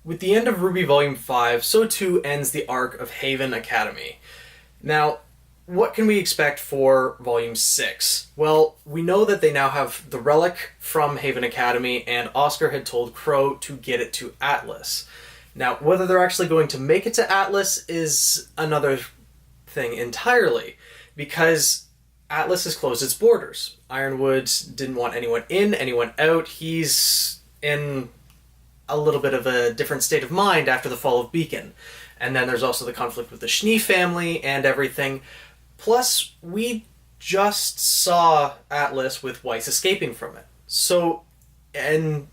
With the end of RWBY Volume 5, so too ends the arc of Haven Academy. Now, what can we expect for Volume 6? Well, we know that they now have the relic from Haven Academy, and Oscar had told Crow to get it to Atlas. Now, whether they're actually going to make it to Atlas is another thing entirely, because Atlas has closed its borders. Ironwood didn't want anyone in, anyone out. He's in a little bit of a different state of mind after the fall of Beacon. And then there's also the conflict with the Schnee family and everything. Plus, we just saw Atlas with Weiss escaping from it. So, in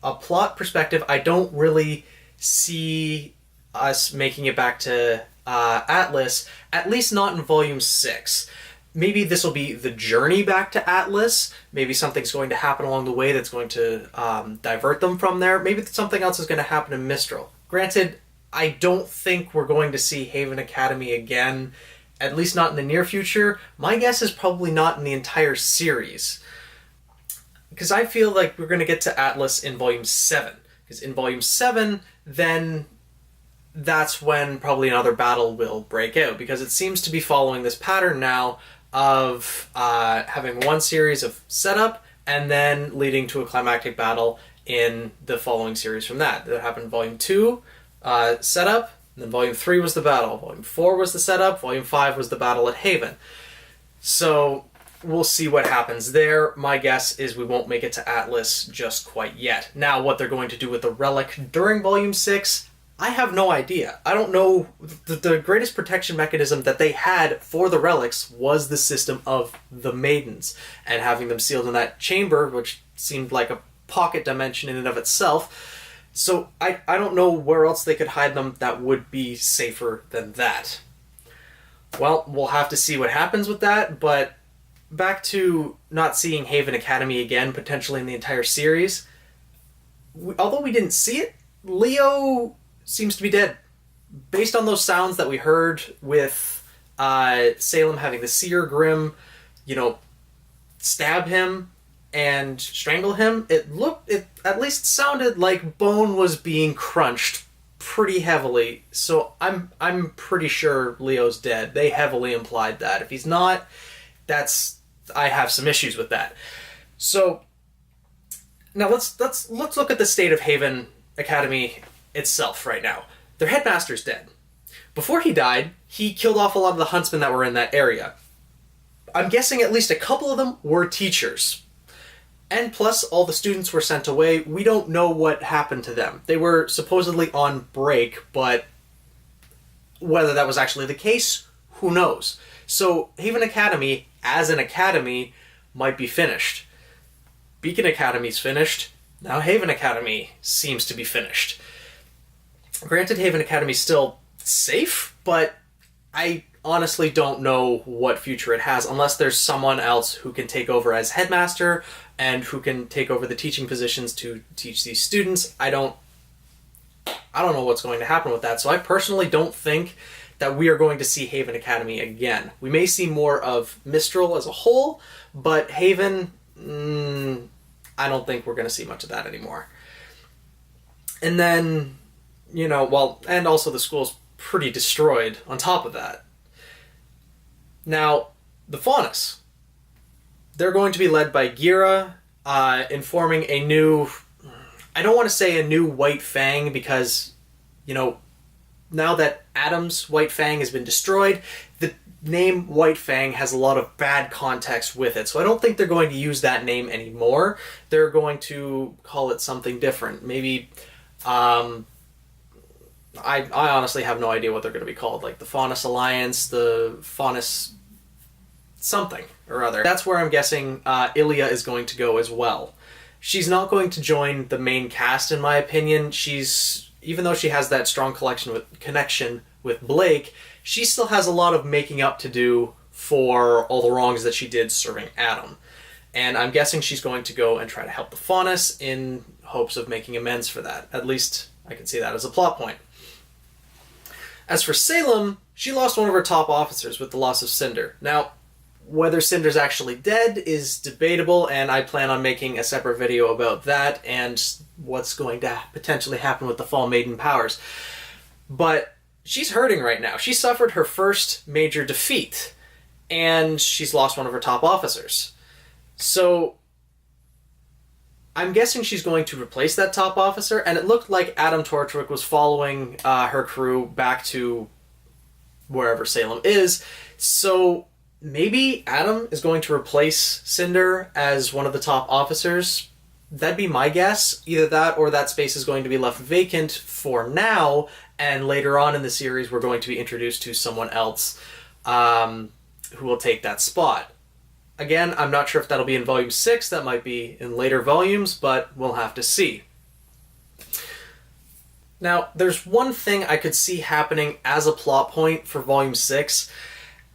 a plot perspective, I don't really see us making it back to Atlas, at least not in Volume 6. Maybe this will be the journey back to Atlas. Maybe something's going to happen along the way that's going to divert them from there. Maybe something else is going to happen in Mistral. Granted, I don't think we're going to see Haven Academy again, at least not in the near future. My guess is probably not in the entire series, because I feel like we're going to get to Atlas in Volume 7. Because in Volume 7, then that's when probably another battle will break out, because it seems to be following this pattern now of having one series of setup and then leading to a climactic battle in the following series from that. That happened in Volume 2, setup, and then Volume 3 was the battle. Volume 4 was the setup, Volume 5 was the battle at Haven. So we'll see what happens there. My guess is we won't make it to Atlas just quite yet. Now, what they're going to do with the relic during Volume 6, I have no idea. I don't know. The greatest protection mechanism that they had for the relics was the system of the Maidens, and having them sealed in that chamber, which seemed like a pocket dimension in and of itself. So I don't know where else they could hide them that would be safer than that. Well, we'll have to see what happens with that, but back to not seeing Haven Academy again, potentially in the entire series. Although we didn't see it, Leo seems to be dead. Based on those sounds that we heard with Salem having the Seer Grim, stab him and strangle him, it at least sounded like bone was being crunched pretty heavily. So I'm pretty sure Leo's dead. They heavily implied that. If he's not, I have some issues with that. So now let's look at the state of Haven Academy itself right now. Their headmaster's dead. Before he died, he killed off a lot of the huntsmen that were in that area. I'm guessing at least a couple of them were teachers. And plus, all the students were sent away. We don't know what happened to them. They were supposedly on break, but whether that was actually the case, who knows? So Haven Academy, as an academy, might be finished. Beacon Academy's finished. Now Haven Academy seems to be finished. Granted, Haven Academy's still safe, but I honestly don't know what future it has unless there's someone else who can take over as headmaster and who can take over the teaching positions to teach these students. I don't know what's going to happen with that, so I personally don't think that we are going to see Haven Academy again. We may see more of Mistral as a whole, but Haven, I don't think we're going to see much of that anymore. And then, and also the school's pretty destroyed on top of that. Now, the Faunus. They're going to be led by Gira, informing a new... I don't want to say a new White Fang because, now that Adam's White Fang has been destroyed, the name White Fang has a lot of bad context with it. So I don't think they're going to use that name anymore. They're going to call it something different. Maybe... I honestly have no idea what they're going to be called. Like the Faunus Alliance, the Faunus something or other. That's where I'm guessing Ilya is going to go as well. She's not going to join the main cast, in my opinion. Even though she has that strong connection with Blake, she still has a lot of making up to do for all the wrongs that she did serving Adam. And I'm guessing she's going to go and try to help the Faunus in hopes of making amends for that. At least I can see that as a plot point. As for Salem, she lost one of her top officers with the loss of Cinder. Now, Whether Cinder's actually dead is debatable, and I plan on making a separate video about that and what's going to potentially happen with the Fall Maiden powers. But she's hurting right now. She suffered her first major defeat, and she's lost one of her top officers. So I'm guessing she's going to replace that top officer, and it looked like Adam Torchwick was following her crew back to wherever Salem is. So maybe Adam is going to replace Cinder as one of the top officers. That'd be my guess. Either that or that space is going to be left vacant for now, and later on in the series we're going to be introduced to someone else who will take that spot. Again, I'm not sure if that'll be in Volume 6, that might be in later volumes, but we'll have to see. Now, there's one thing I could see happening as a plot point for Volume 6,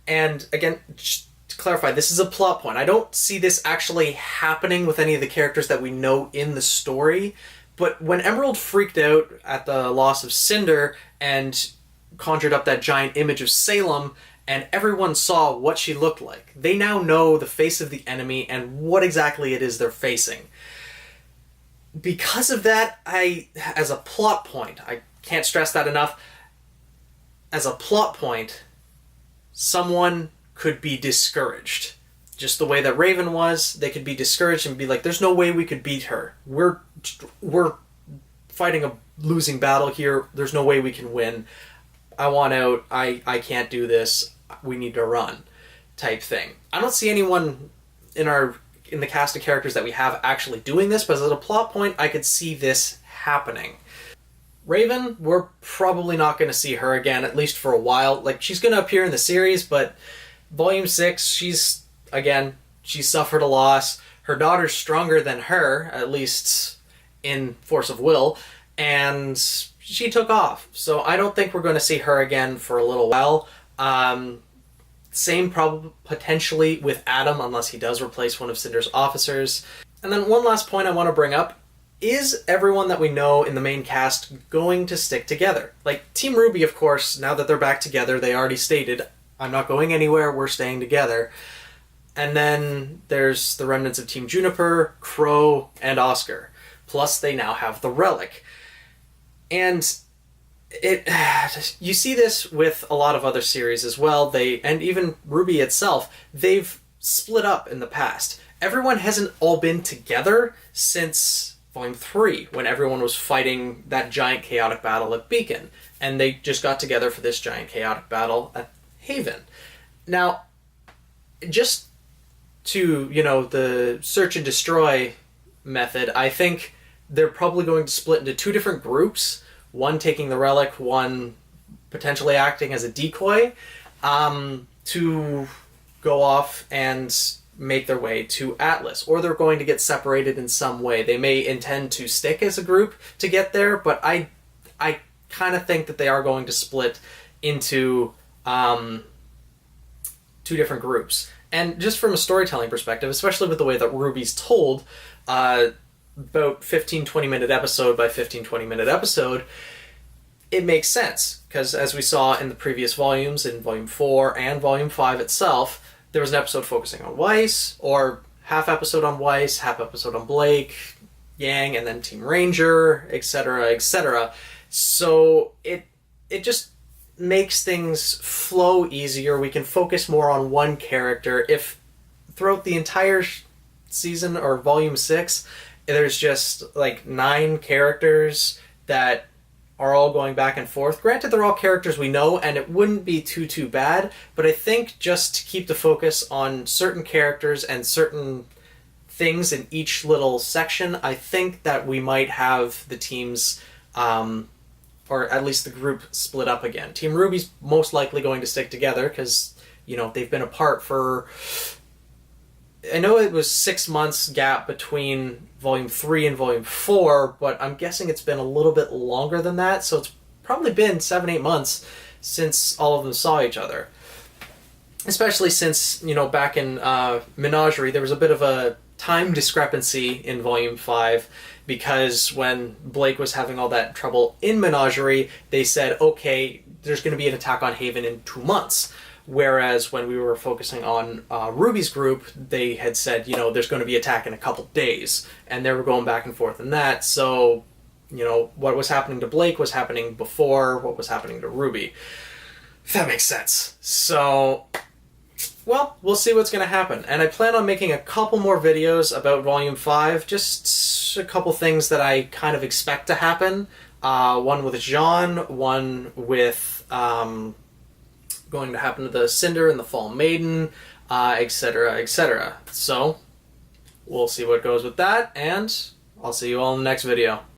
and again, just to clarify, this is a plot point. I don't see this actually happening with any of the characters that we know in the story, but when Emerald freaked out at the loss of Cinder and conjured up that giant image of Salem, and everyone saw what she looked like, they now know the face of the enemy and what exactly it is they're facing. Because of that, as a plot point, I can't stress that enough, as a plot point, someone could be discouraged. Just the way that Raven was, they could be discouraged and be like, there's no way we could beat her. We're fighting a losing battle here. There's no way we can win. I want out. I can't do this. We need to run, type thing. I don't see anyone in the cast of characters that we have actually doing this, but as a plot point, I could see this happening. Raven, we're probably not going to see her again, at least for a while. Like, she's going to appear in the series, but Volume 6, she suffered a loss. Her daughter's stronger than her, at least in force of will, and she took off. So I don't think we're going to see her again for a little while. Same probably potentially with Adam, unless he does replace one of Cinder's officers. And then one last point I want to bring up. Is everyone that we know in the main cast going to stick together? Like, Team RWBY, of course, now that they're back together, they already stated, I'm not going anywhere, we're staying together. And then there's the remnants of Team Juniper, Crow, and Oscar. Plus, they now have the Relic. And you see this with a lot of other series as well. And even RWBY itself, they've split up in the past. Everyone hasn't all been together since Volume 3, when everyone was fighting that giant chaotic battle at Beacon. And they just got together for this giant chaotic battle at Haven. Now, just to, the search and destroy method, I think they're probably going to split into two different groups. One taking the Relic, one potentially acting as a decoy, to go off and make their way to Atlas. Or they're going to get separated in some way. They may intend to stick as a group to get there, but I kind of think that they are going to split into two different groups. And just from a storytelling perspective, especially with the way that RWBY's told, about 15-20 minute episode by 15-20 minute episode, it makes sense. Because as we saw in the previous volumes, in Volume 4 and Volume 5 itself, there was an episode focusing on Weiss, or half episode on Weiss, half episode on Blake, Yang, and then Team Ranger, etc., etc. So it just makes things flow easier. We can focus more on one character. If throughout the entire season or Volume 6, there's just like 9 characters that are all going back and forth. Granted, they're all characters we know, and it wouldn't be too bad, but I think just to keep the focus on certain characters and certain things in each little section, I think that we might have the teams, or at least the group, split up again. Team RWBY's most likely going to stick together, because, they've been apart for... I know it was 6 months gap between Volume 3 and Volume 4, but I'm guessing it's been a little bit longer than that, so it's probably been 7-8 months since all of them saw each other. Especially since, back in Menagerie, there was a bit of a time discrepancy in Volume 5, because when Blake was having all that trouble in Menagerie, they said, okay, there's going to be an attack on Haven in 2 months. Whereas when we were focusing on RWBY's group, they had said, you know, there's going to be attack in a couple days, and they were going back and forth in that. So, you know, what was happening to Blake was happening before what was happening to RWBY. If that makes sense. So, well, we'll see what's going to happen. And I plan on making a couple more videos about Volume 5, just a couple things that I kind of expect to happen. One with Jean, one with going to happen to the Cinder and the Fall Maiden, etc., etc. So, we'll see what goes with that, and I'll see you all in the next video.